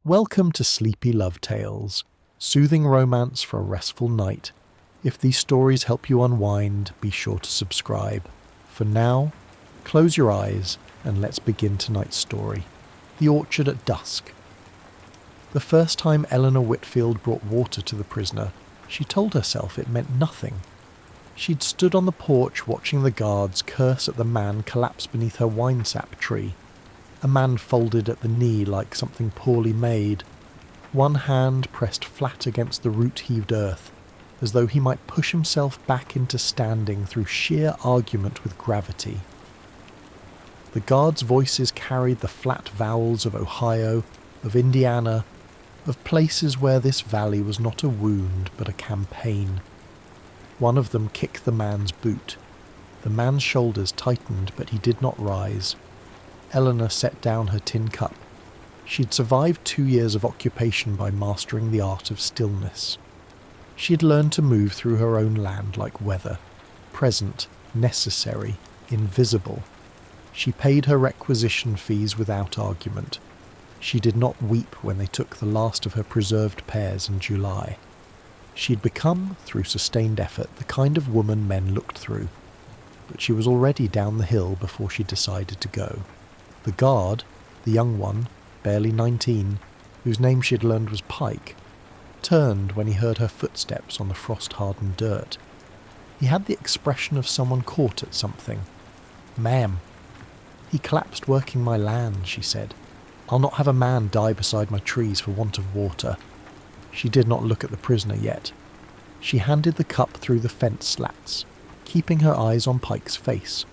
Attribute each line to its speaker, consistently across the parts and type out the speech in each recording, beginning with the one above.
Speaker 1: Welcome to Sleepy Love Tales, soothing romance for a restful night. If these stories help you unwind, be sure to subscribe. For now, close your eyes and let's begin tonight's story. The Orchard at Dusk. The first time Eleanor Whitfield brought water to the prisoner, she told herself it meant nothing. She'd stood on the porch watching the guards curse at the man collapsed beneath her winesap tree. A man folded at the knee like something poorly made, one hand pressed flat against the root-heaved earth, as though he might push himself back into standing through sheer argument with gravity. The guards' voices carried the flat vowels of Ohio, of Indiana, of places where this valley was not a wound but a campaign. One of them kicked the man's boot. The man's shoulders tightened, but he did not rise. Eleanor set down her tin cup. She'd survived 2 years of occupation by mastering the art of stillness. She had learned to move through her own land like weather, present, necessary, invisible. She paid her requisition fees without argument. She did not weep when they took the last of her preserved pears in July. She had become, through sustained effort, the kind of woman men looked through. But she was already down the hill before she decided to go. The guard, the young one, barely 19, whose name she had learned was Pike, turned when he heard her footsteps on the frost-hardened dirt. He had the expression of someone caught at something. "Ma'am." "He collapsed working my land," she said. "I'll not have a man die beside my trees for want of water." She did not look at the prisoner yet. She handed the cup through the fence slats, keeping her eyes on Pike's face.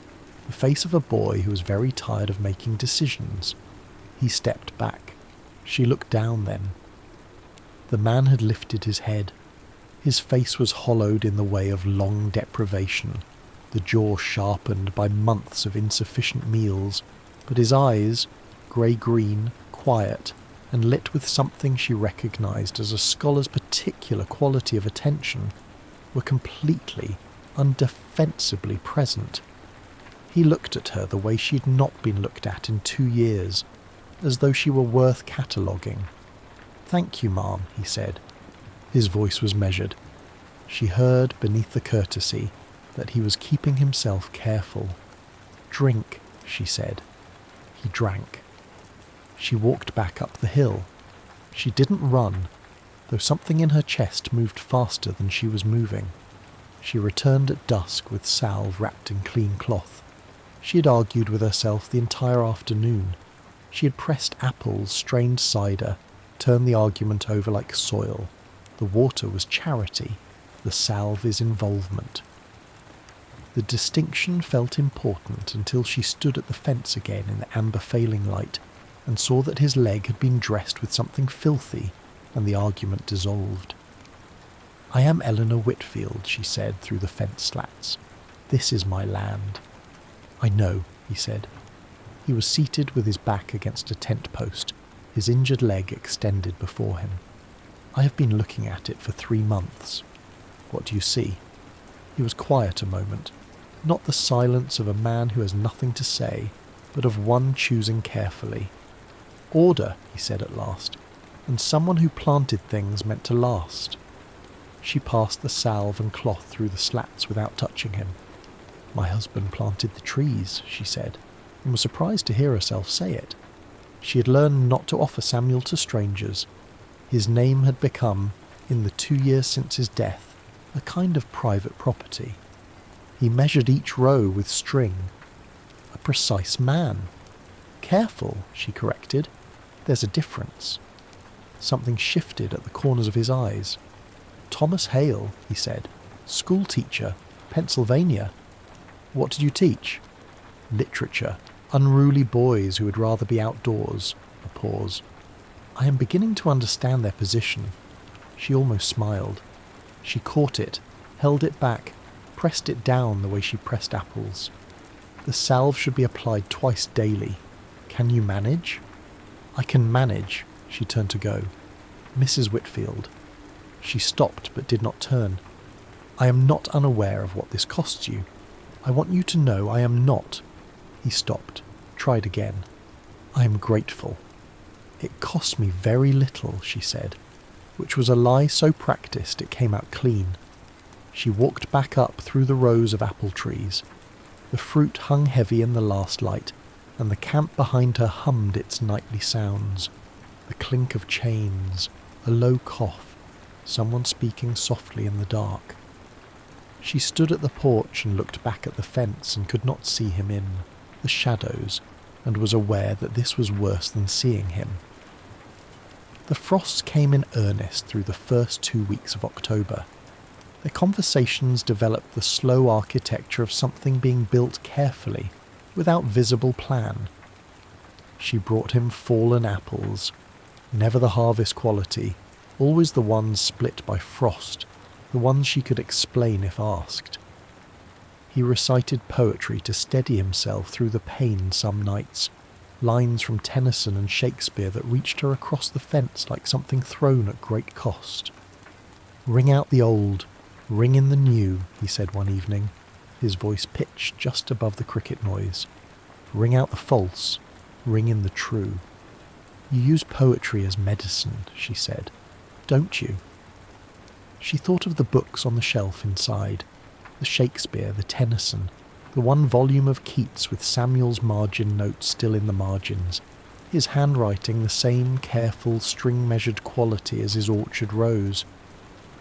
Speaker 1: The face of a boy who was very tired of making decisions. He stepped back. She looked down then. The man had lifted his head. His face was hollowed in the way of long deprivation, the jaw sharpened by months of insufficient meals, but his eyes, grey-green, quiet, and lit with something she recognised as a scholar's particular quality of attention, were completely, undefensibly present. He looked at her the way she'd not been looked at in 2 years, as though she were worth cataloguing. "Thank you, ma'am," he said. His voice was measured. She heard, beneath the courtesy, that he was keeping himself careful. "Drink," she said. He drank. She walked back up the hill. She didn't run, though something in her chest moved faster than she was moving. She returned at dusk with salve wrapped in clean cloth. She had argued with herself the entire afternoon. She had pressed apples, strained cider, turned the argument over like soil. The water was charity, the salve is involvement. The distinction felt important until she stood at the fence again in the amber failing light and saw that his leg had been dressed with something filthy, and the argument dissolved. "I am Eleanor Whitfield," she said through the fence slats. "This is my land." "I know," he said. He was seated with his back against a tent post, his injured leg extended before him. "I have been looking at it for 3 months. What do you see?" He was quiet a moment, not the silence of a man who has nothing to say, but of one choosing carefully. "Order," he said at last, "and someone who planted things meant to last." She passed the salve and cloth through the slats without touching him. "My husband planted the trees," she said, and was surprised to hear herself say it. She had learned not to offer Samuel to strangers. His name had become, in the 2 years since his death, a kind of private property. He measured each row with string. A precise man. "Careful," she corrected. "There's a difference." Something shifted at the corners of his eyes. "Thomas Hale," he said. "Schoolteacher, Pennsylvania." "What did you teach?" "Literature. Unruly boys who would rather be outdoors." A pause. "I am beginning to understand their position." She almost smiled. She caught it, held it back, pressed it down the way she pressed apples. "The salve should be applied twice daily. Can you manage?" "I can manage." She turned to go. "Mrs. Whitfield." She stopped but did not turn. "I am not unaware of what this costs you. I want you to know I am not." He stopped, tried again. "I am grateful." It cost me very little, she said, which was a lie so practised it came out clean. She walked back up through the rows of apple trees. The fruit hung heavy in the last light, and the camp behind her hummed its nightly sounds. The clink of chains, a low cough, someone speaking softly in the dark. She stood at the porch and looked back at the fence and could not see him in the shadows, and was aware that this was worse than seeing him. The frosts came in earnest through the first 2 weeks of October. Their conversations developed the slow architecture of something being built carefully, without visible plan. She brought him fallen apples, never the harvest quality, always the ones split by frost, the ones she could explain if asked. He recited poetry to steady himself through the pain some nights, lines from Tennyson and Shakespeare that reached her across the fence like something thrown at great cost. "Ring out the old, ring in the new," he said one evening, his voice pitched just above the cricket noise. "Ring out the false, ring in the true." "You use poetry as medicine," she said, "don't you?" She thought of the books on the shelf inside, the Shakespeare, the Tennyson, the one volume of Keats with Samuel's margin notes still in the margins, his handwriting the same careful, string-measured quality as his orchard rose.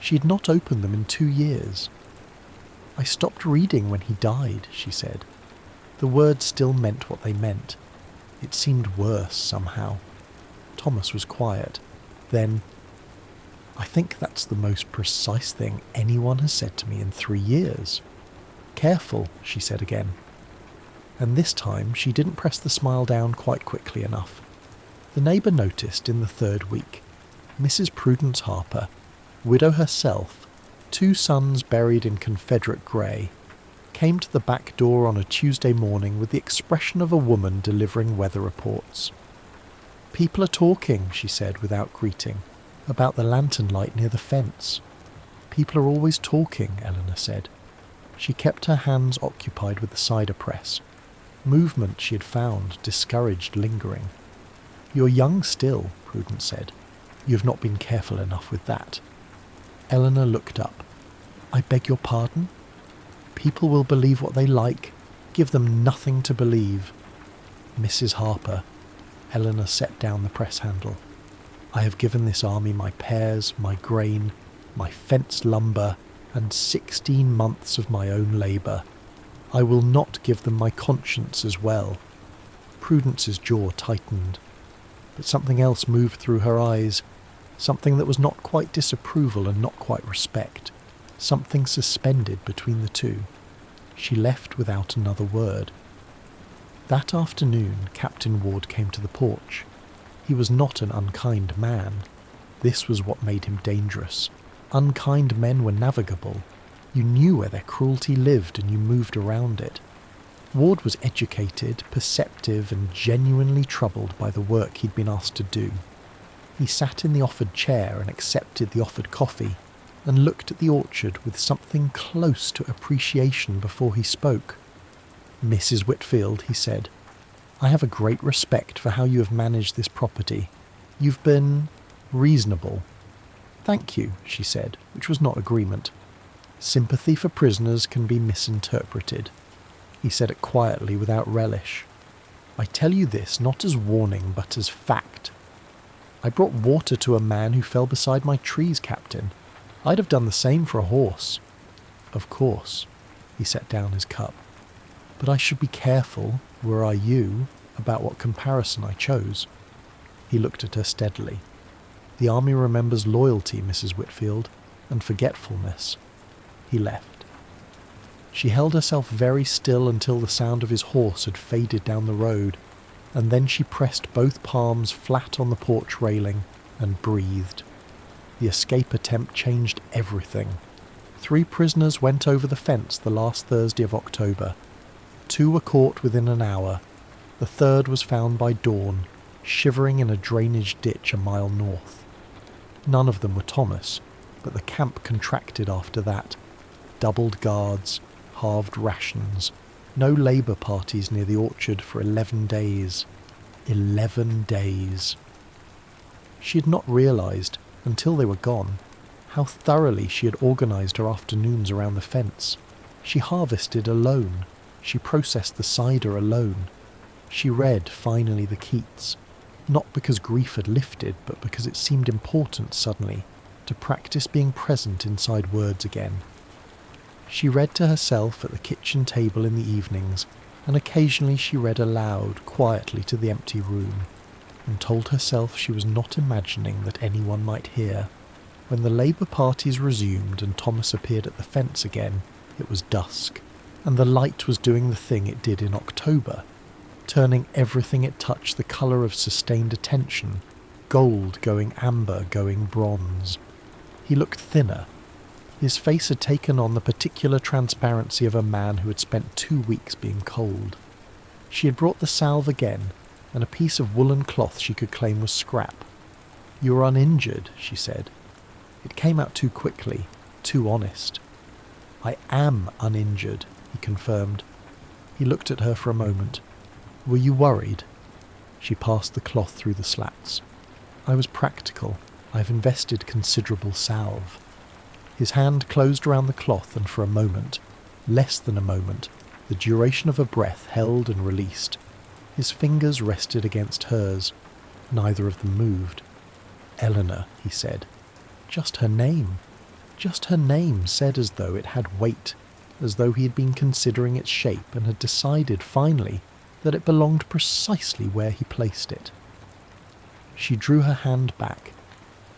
Speaker 1: She had not opened them in 2 years. "I stopped reading when he died," she said. The words still meant what they meant. It seemed worse, somehow. Thomas was quiet. Then, "I think that's the most precise thing anyone has said to me in 3 years. Careful," she said again. And this time she didn't press the smile down quite quickly enough. The neighbour noticed in the 3rd week. Mrs. Prudence Harper, widow herself, 2 sons buried in Confederate grey, came to the back door on a Tuesday morning with the expression of a woman delivering weather reports. "People are talking," she said without greeting, "about the lantern light near the fence." "People are always talking," Eleanor said. She kept her hands occupied with the cider press. Movement, she had found, discouraged lingering. "You're young still," Prudence said. "You have not been careful enough with that." Eleanor looked up. "I beg your pardon?" "People will believe what they like. Give them nothing to believe." "Mrs. Harper," Eleanor set down the press handle, "I have given this army my pears, my grain, my fenced lumber, and 16 months of my own labour. I will not give them my conscience as well." Prudence's jaw tightened, but something else moved through her eyes, something that was not quite disapproval and not quite respect, something suspended between the two. She left without another word. That afternoon Captain Ward came to the porch. He was not an unkind man. This was what made him dangerous. Unkind men were navigable. You knew where their cruelty lived and you moved around it. Ward was educated, perceptive, and genuinely troubled by the work he'd been asked to do. He sat in the offered chair and accepted the offered coffee, and looked at the orchard with something close to appreciation before he spoke. "Mrs. Whitfield," he said, "I have a great respect for how you have managed this property. You've been reasonable." "Thank you," she said, which was not agreement. "Sympathy for prisoners can be misinterpreted." He said it quietly without relish. "I tell you this not as warning but as fact. I brought water to a man who fell beside my trees, Captain. I'd have done the same for a horse." "Of course." He set down his cup. "But I should be careful, were I you, about what comparison I chose." He looked at her steadily. "The army remembers loyalty, Mrs. Whitfield, and forgetfulness." He left. She held herself very still until the sound of his horse had faded down the road, and then she pressed both palms flat on the porch railing and breathed. The escape attempt changed everything. 3 prisoners went over the fence the last Thursday of October. 2 were caught within an hour. The 3rd was found by dawn, shivering in a drainage ditch a mile north. None of them were Thomas, but the camp contracted after that. Doubled guards, halved rations, no Labour parties near the orchard for 11 days. 11 days. She had not realised, until they were gone, how thoroughly she had organised her afternoons around the fence. She harvested alone. She processed the cider alone. She read, finally, the Keats, not because grief had lifted, but because it seemed important suddenly to practice being present inside words again. She read to herself at the kitchen table in the evenings, and occasionally she read aloud, quietly to the empty room, and told herself she was not imagining that anyone might hear. When the Labour parties resumed and Thomas appeared at the fence again, it was dusk, and the light was doing the thing it did in October, turning everything it touched the colour of sustained attention, gold going amber, going bronze. He looked thinner. His face had taken on the particular transparency of a man who had spent 2 weeks being cold. She had brought the salve again, and a piece of woolen cloth she could claim was scrap. "You are uninjured," she said. It came out too quickly, too honest. "I am uninjured," he confirmed. He looked at her for a moment. "Were you worried?" She passed the cloth through the slats. "I was practical. I've invested considerable salve." His hand closed around the cloth, and for a moment, less than a moment, the duration of a breath held and released. His fingers rested against hers. Neither of them moved. "Eleanor," he said. Just her name. Just her name, said as though it had weight, as though he had been considering its shape and had decided, finally, that it belonged precisely where he placed it. She drew her hand back.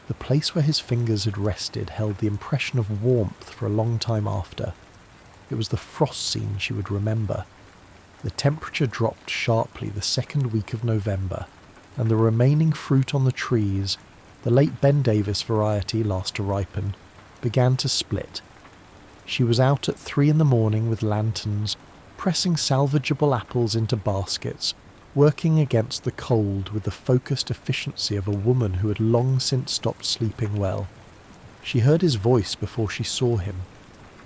Speaker 1: The place where his fingers had rested held the impression of warmth for a long time after. It was the frost scene she would remember. The temperature dropped sharply the second week of November, and the remaining fruit on the trees, the late Ben Davis variety last to ripen, began to split. She was out at 3 a.m. with lanterns, pressing salvageable apples into baskets, working against the cold with the focused efficiency of a woman who had long since stopped sleeping well. She heard his voice before she saw him.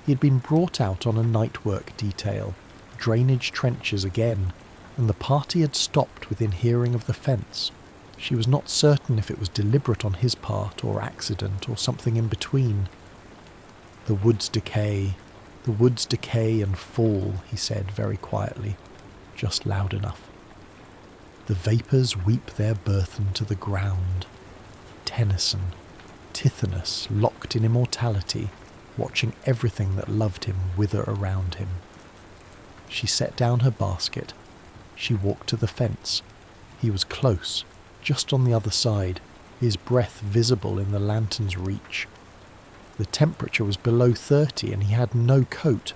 Speaker 1: He had been brought out on a night work detail, drainage trenches again, and the party had stopped within hearing of the fence. She was not certain if it was deliberate on his part, or accident, or something in between. "The woods decay and fall," he said very quietly, just loud enough. "The vapours weep their burthen to the ground." Tennyson, Tithonus, locked in immortality, watching everything that loved him wither around him. She set down her basket. She walked to the fence. He was close, just on the other side, his breath visible in the lantern's reach. The temperature was below 30 and he had no coat,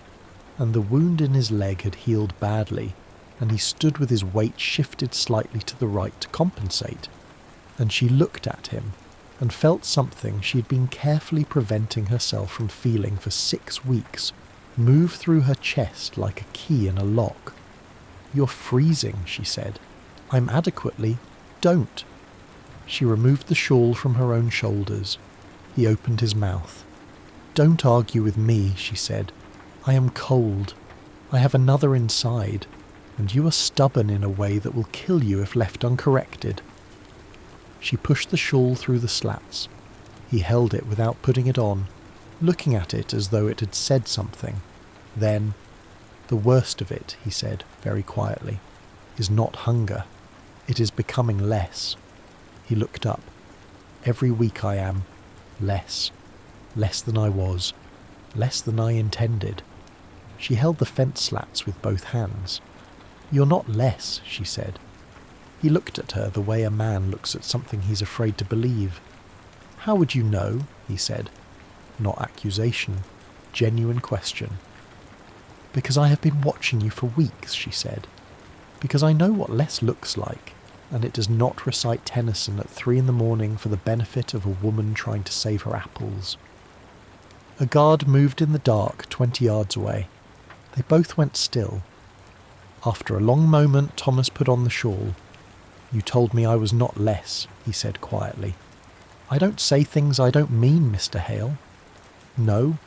Speaker 1: and the wound in his leg had healed badly, and he stood with his weight shifted slightly to the right to compensate. And she looked at him, and felt something she had been carefully preventing herself from feeling for 6 weeks move through her chest like a key in a lock. "You're freezing," she said. "I'm adequately. Don't." She removed the shawl from her own shoulders. He opened his mouth. "Don't argue with me," she said. "I am cold. I have another inside, and you are stubborn in a way that will kill you if left uncorrected." She pushed the shawl through the slats. He held it without putting it on, looking at it as though it had said something. Then, "The worst of it," he said very quietly, "is not hunger. It is becoming less." He looked up. "Every week I am less. Less than I was. Less than I intended." She held the fence slats with both hands. "You're not less," she said. He looked at her the way a man looks at something he's afraid to believe. "How would you know?" he said. Not accusation, genuine question. "Because I have been watching you for weeks," she said. "Because I know what less looks like, and it does not recite Tennyson at 3 a.m. for the benefit of a woman trying to save her apples." A guard moved in the dark 20 yards away. They both went still. After a long moment, Thomas put on the shawl. "You told me I was not less," he said quietly. "I don't say things I don't mean, Mr. Hale." "No?"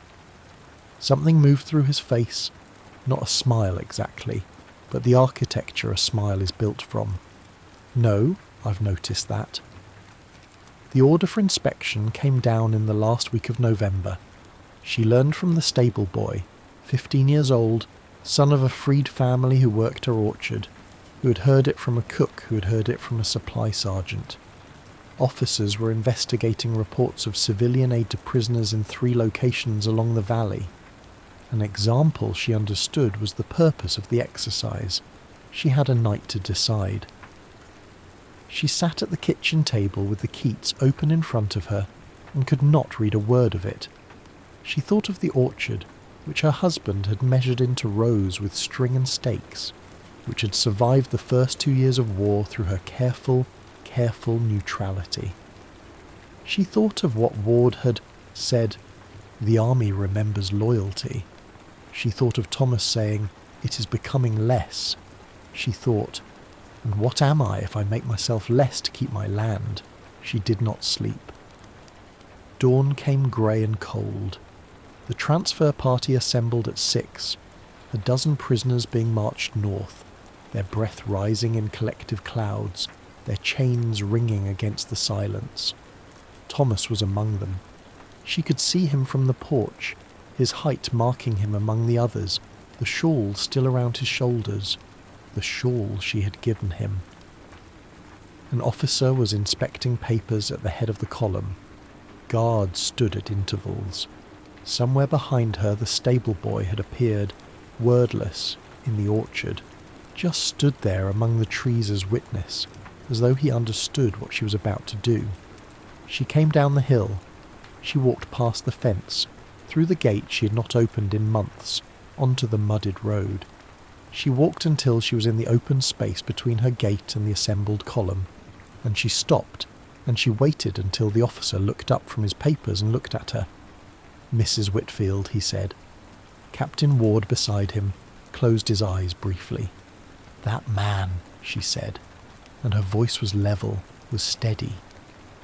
Speaker 1: Something moved through his face. Not a smile exactly, but the architecture a smile is built from. "No, I've noticed that." The order for inspection came down in the last week of November. She learned from the stable boy, 15 years old, son of a freed family who worked her orchard, who had heard it from a cook who had heard it from a supply sergeant. Officers were investigating reports of civilian aid to prisoners in 3 locations along the valley. An example she understood was the purpose of the exercise. She had a night to decide. She sat at the kitchen table with the Keats open in front of her and could not read a word of it. She thought of the orchard, which her husband had measured into rows with string and stakes, which had survived the first 2 years of war through her careful neutrality. She thought of what Ward had said, "The army remembers loyalty." She thought of Thomas saying, "It is becoming less." She thought, "And what am I if I make myself less to keep my land?" She did not sleep. Dawn came grey and cold. The transfer party assembled at 6, a dozen prisoners being marched north, their breath rising in collective clouds, their chains ringing against the silence. Thomas was among them. She could see him from the porch, his height marking him among the others, the shawl still around his shoulders, the shawl she had given him. An officer was inspecting papers at the head of the column. Guards stood at intervals. Somewhere behind her the stable boy had appeared, wordless, in the orchard, just stood there among the trees as witness, as though he understood what she was about to do. She came down the hill. She walked past the fence, through the gate she had not opened in months, onto the mudded road. She walked until she was in the open space between her gate and the assembled column, and she stopped, and she waited until the officer looked up from his papers and looked at her. "Mrs. Whitfield," he said. Captain Ward beside him closed his eyes briefly. "That man," she said, and her voice was level, was steady,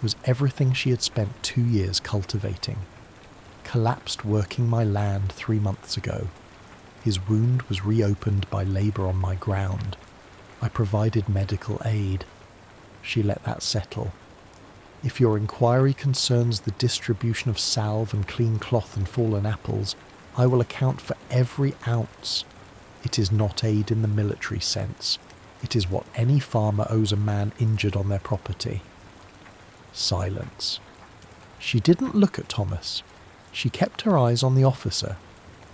Speaker 1: was everything she had spent 2 years cultivating. "Collapsed working my land 3 months ago. His wound was reopened by labour on my ground. I provided medical aid." She let that settle. "If your inquiry concerns the distribution of salve and clean cloth and fallen apples, I will account for every ounce. It is not aid in the military sense. It is what any farmer owes a man injured on their property." Silence. She didn't look at Thomas. She kept her eyes on the officer.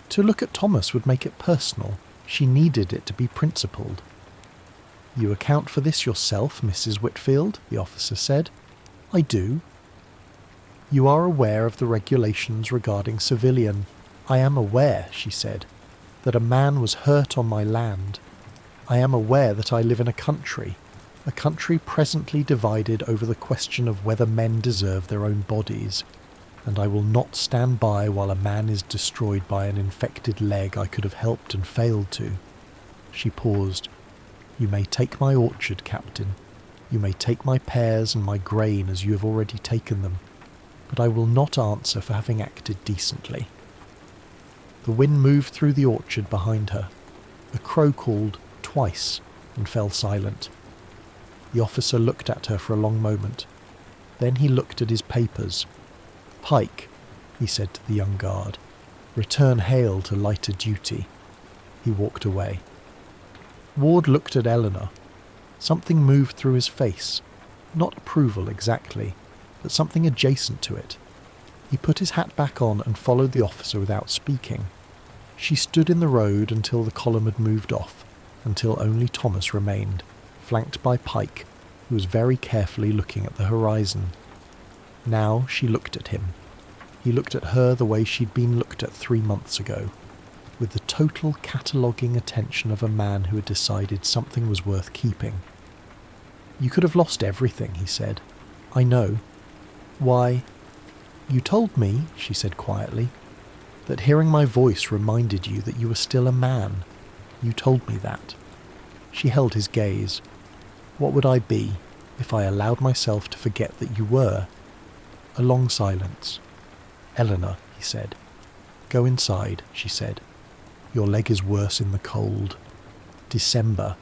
Speaker 1: To look at Thomas would make it personal. She needed it to be principled. "You account for this yourself, Mrs. Whitfield?" the officer said. "I do." "You are aware of the regulations regarding civilian—" "I am aware," she said, "that a man was hurt on my land. I am aware that I live in a country presently divided over the question of whether men deserve their own bodies, and I will not stand by while a man is destroyed by an infected leg I could have helped and failed to." She paused. "You may take my orchard, Captain. You may take my pears and my grain as you have already taken them, but I will not answer for having acted decently." The wind moved through the orchard behind her. A crow called twice and fell silent. The officer looked at her for a long moment. Then he looked at his papers. "Pike," he said to the young guard, "return Hale to lighter duty." He walked away. Ward looked at Eleanor. Something moved through his face. Not approval exactly, but something adjacent to it. He put his hat back on and followed the officer without speaking. She stood in the road until the column had moved off, until only Thomas remained, flanked by Pike, who was very carefully looking at the horizon. Now she looked at him. He looked at her the way she'd been looked at 3 months ago, with the total cataloguing attention of a man who had decided something was worth keeping. "You could have lost everything," he said. "I know." "Why?" "You told me," she said quietly, "that hearing my voice reminded you that you were still a man. You told me that." She held his gaze. "What would I be if I allowed myself to forget that you were?" A long silence. "Eleanor," he said. "Go inside," she said. "Your leg is worse in the cold." December.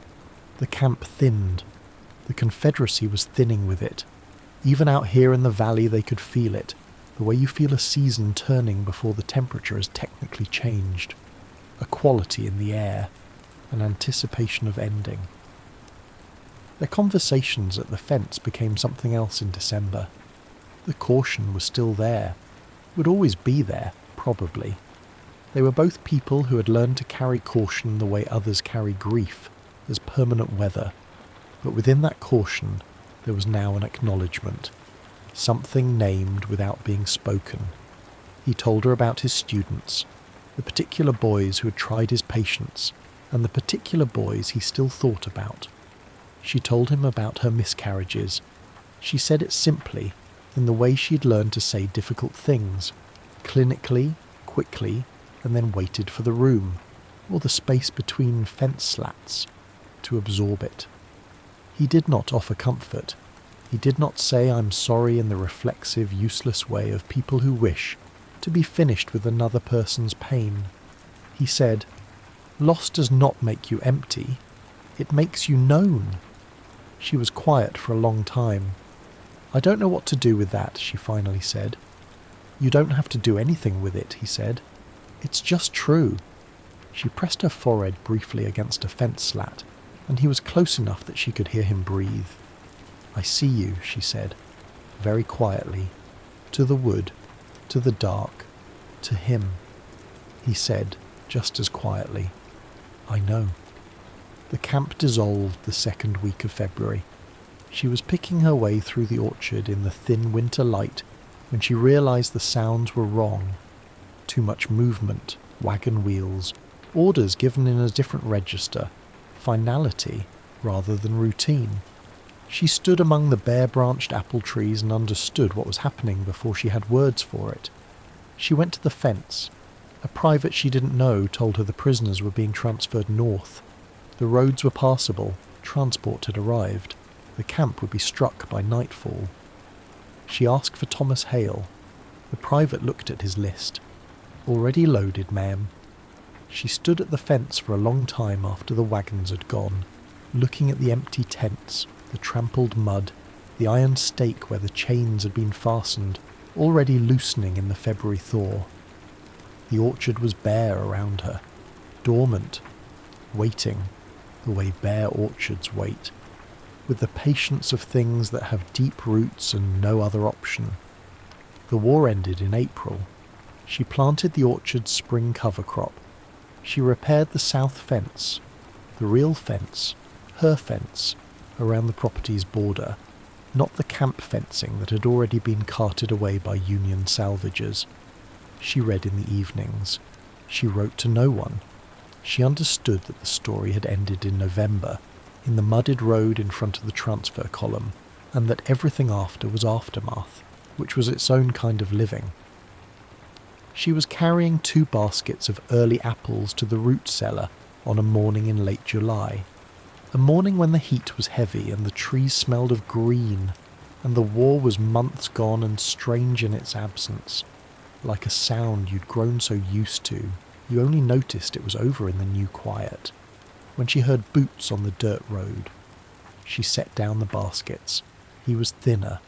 Speaker 1: The camp thinned. The Confederacy was thinning with it. Even out here in the valley they could feel it, the way you feel a season turning before the temperature has technically changed. A quality in the air, an anticipation of ending. Their conversations at the fence became something else in December. The caution was still there, would always be there, probably. They were both people who had learned to carry caution the way others carry grief, as permanent weather, but within that caution there was now an acknowledgement, something named without being spoken. He told her about his students, the particular boys who had tried his patience, and the particular boys he still thought about. She told him about her miscarriages. She said it simply, in the way she'd learned to say difficult things, clinically, quickly, and then waited for the room, or the space between fence slats, to absorb it. He did not offer comfort. He did not say "I'm sorry" in the reflexive, useless way of people who wish to be finished with another person's pain. He said, "Loss does not make you empty. It makes you known." She was quiet for a long time. "I don't know what to do with that," she finally said. "You don't have to do anything with it," he said. "It's just true." She pressed her forehead briefly against a fence slat, and he was close enough that she could hear him breathe. "I see you," she said, very quietly, to the wood, to the dark, to him. He said, just as quietly, "I know." The camp dissolved the second week of February. She was picking her way through the orchard in the thin winter light when she realized the sounds were wrong. Too much movement, wagon wheels, orders given in a different register, finality rather than routine. She stood among the bare-branched apple trees and understood what was happening before she had words for it. She went to the fence. A private she didn't know told her the prisoners were being transferred north. The roads were passable, transport had arrived. The camp would be struck by nightfall. She asked for Thomas Hale. The private looked at his list. "Already loaded, ma'am." She stood at the fence for a long time after the wagons had gone, looking at the empty tents, the trampled mud, the iron stake where the chains had been fastened, already loosening in the February thaw. The orchard was bare around her, dormant, waiting, the way bare orchards wait, with the patience of things that have deep roots and no other option. The war ended in April. She planted the orchard's spring cover crop. She repaired the south fence, the real fence, her fence, around the property's border, not the camp fencing that had already been carted away by Union salvagers. She read in the evenings. She wrote to no one. She understood that the story had ended in November, in the mudded road in front of the transfer column, and that everything after was aftermath, which was its own kind of living. She was carrying 2 baskets of early apples to the root cellar on a morning in late July, a morning when the heat was heavy and the trees smelled of green, and the war was months gone and strange in its absence, like a sound you'd grown so used to, you only noticed it was over in the new quiet. When she heard boots on the dirt road, she set down the baskets. He was thinner.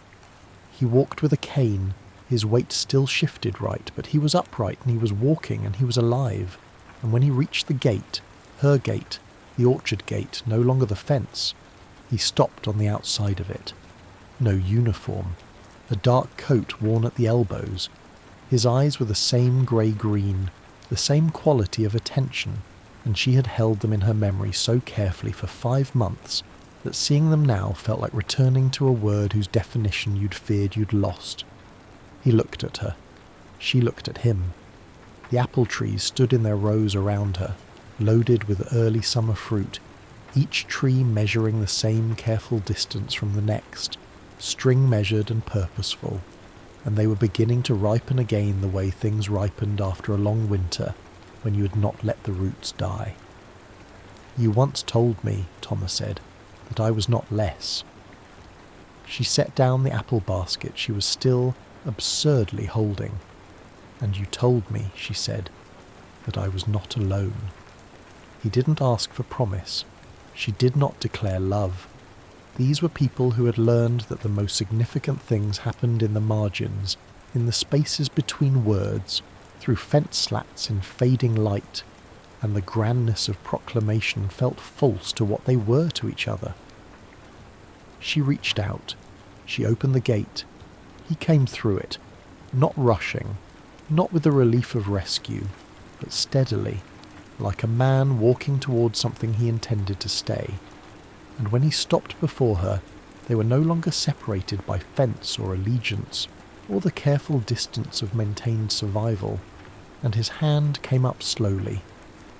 Speaker 1: He walked with a cane. His weight still shifted right, but he was upright and he was walking and he was alive. And when he reached the gate, her gate, the orchard gate, no longer the fence, he stopped on the outside of it. No uniform. A dark coat worn at the elbows. His eyes were the same grey-green, the same quality of attention, and she had held them in her memory so carefully for 5 months that seeing them now felt like returning to a word whose definition you'd feared you'd lost. He looked at her. She looked at him. The apple trees stood in their rows around her, loaded with early summer fruit, each tree measuring the same careful distance from the next, string measured and purposeful, and they were beginning to ripen again the way things ripened after a long winter, when you had not let the roots die. "You once told me," Thomas said, "that I was not less." She set down the apple basket she was still absurdly holding. "And you told me," she said, "that I was not alone." He didn't ask for promise. She did not declare love. These were people who had learned that the most significant things happened in the margins, in the spaces between words, through fence slats in fading light, and the grandness of proclamation felt false to what they were to each other. She reached out. She opened the gate. He came through it, not rushing, not with the relief of rescue, but steadily, like a man walking towards something he intended to stay. And when he stopped before her, they were no longer separated by fence or allegiance, or the careful distance of maintained survival, and his hand came up slowly,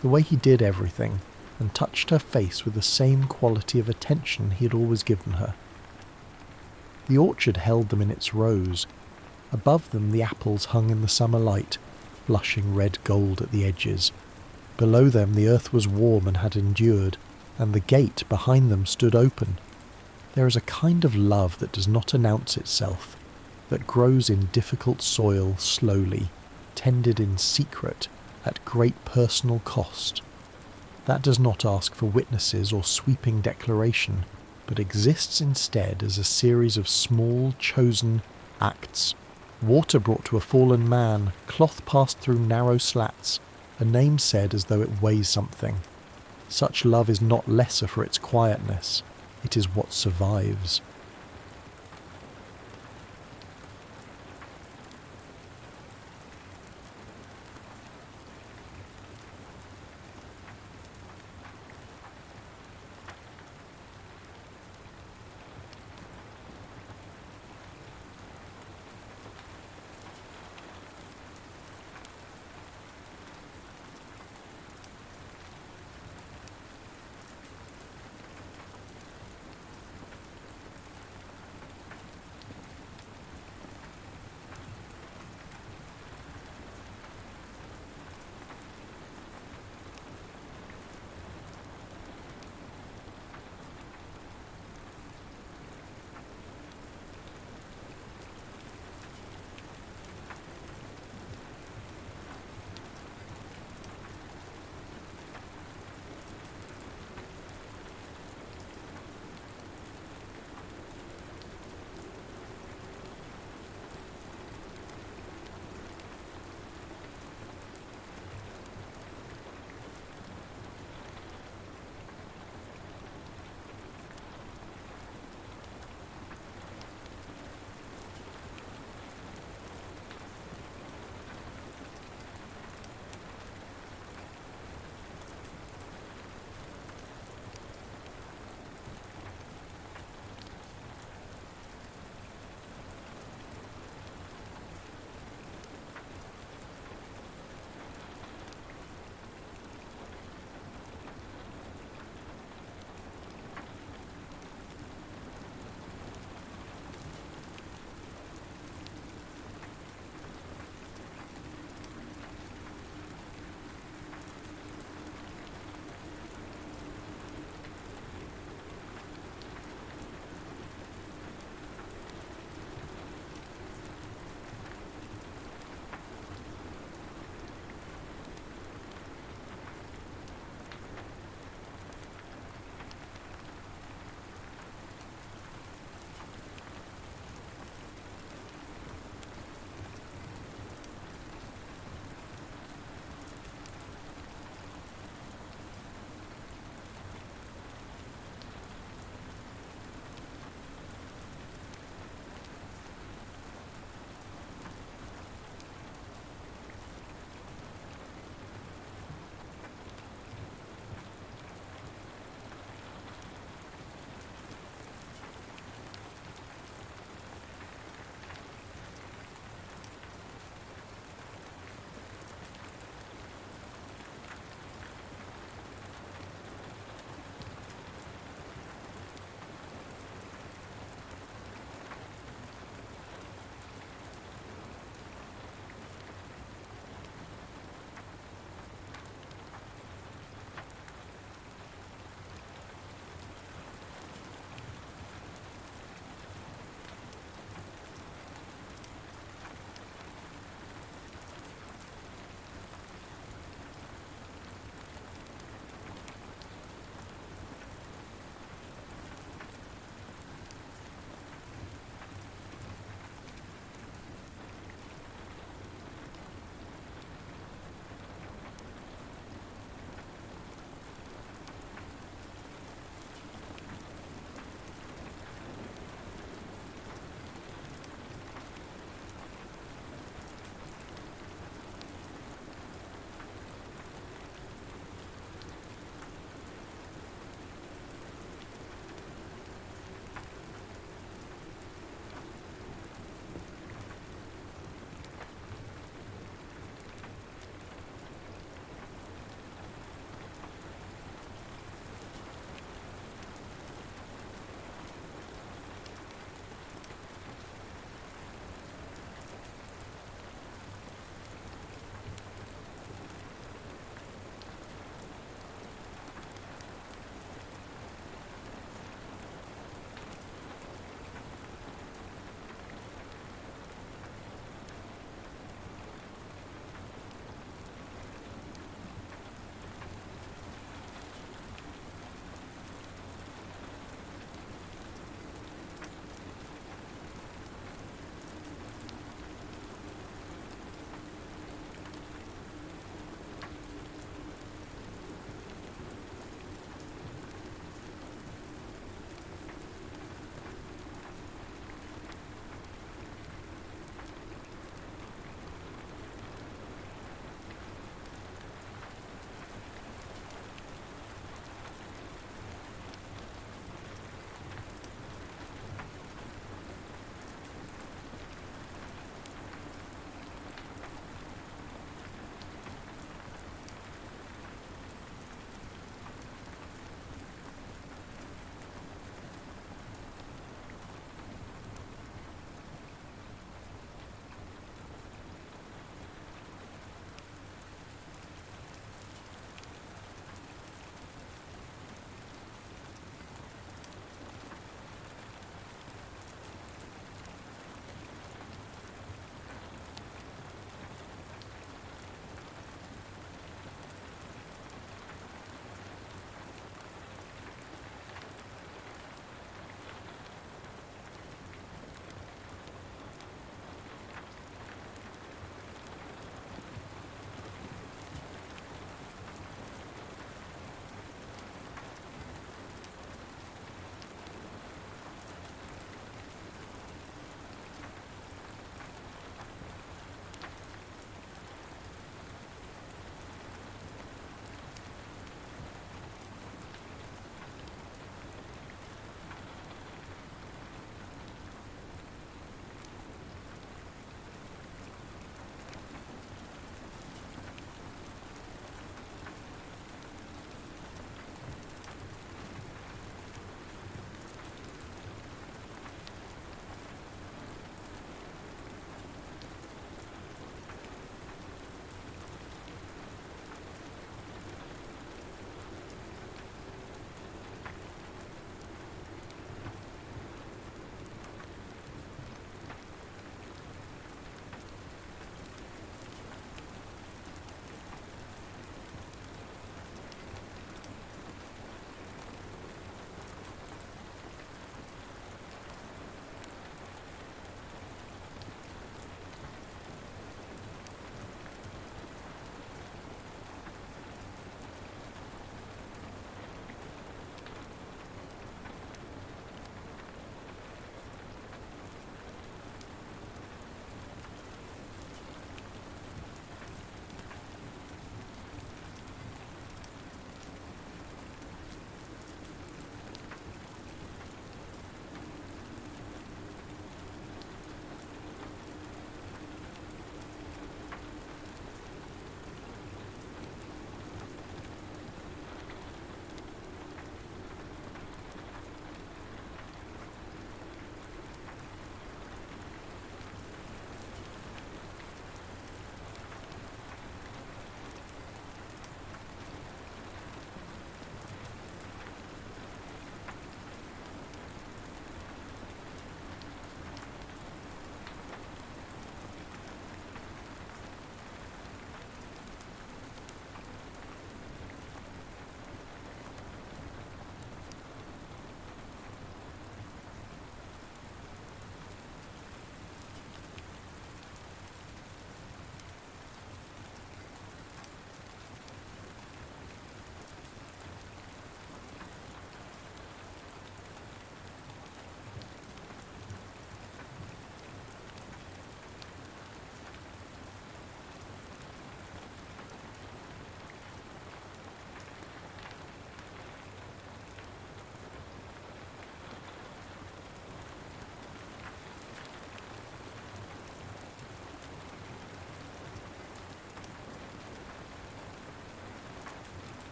Speaker 1: the way he did everything, and touched her face with the same quality of attention he had always given her. The orchard held them in its rows. Above them the apples hung in the summer light, blushing red gold at the edges. Below them the earth was warm and had endured, and the gate behind them stood open. There is a kind of love that does not announce itself, that grows in difficult soil slowly, tended in secret, at great personal cost. That does not ask for witnesses or sweeping declaration, but exists instead as a series of small, chosen acts. Water brought to a fallen man, cloth passed through narrow slats, a name said as though it weighs something. Such love is not lesser for its quietness, it is what survives.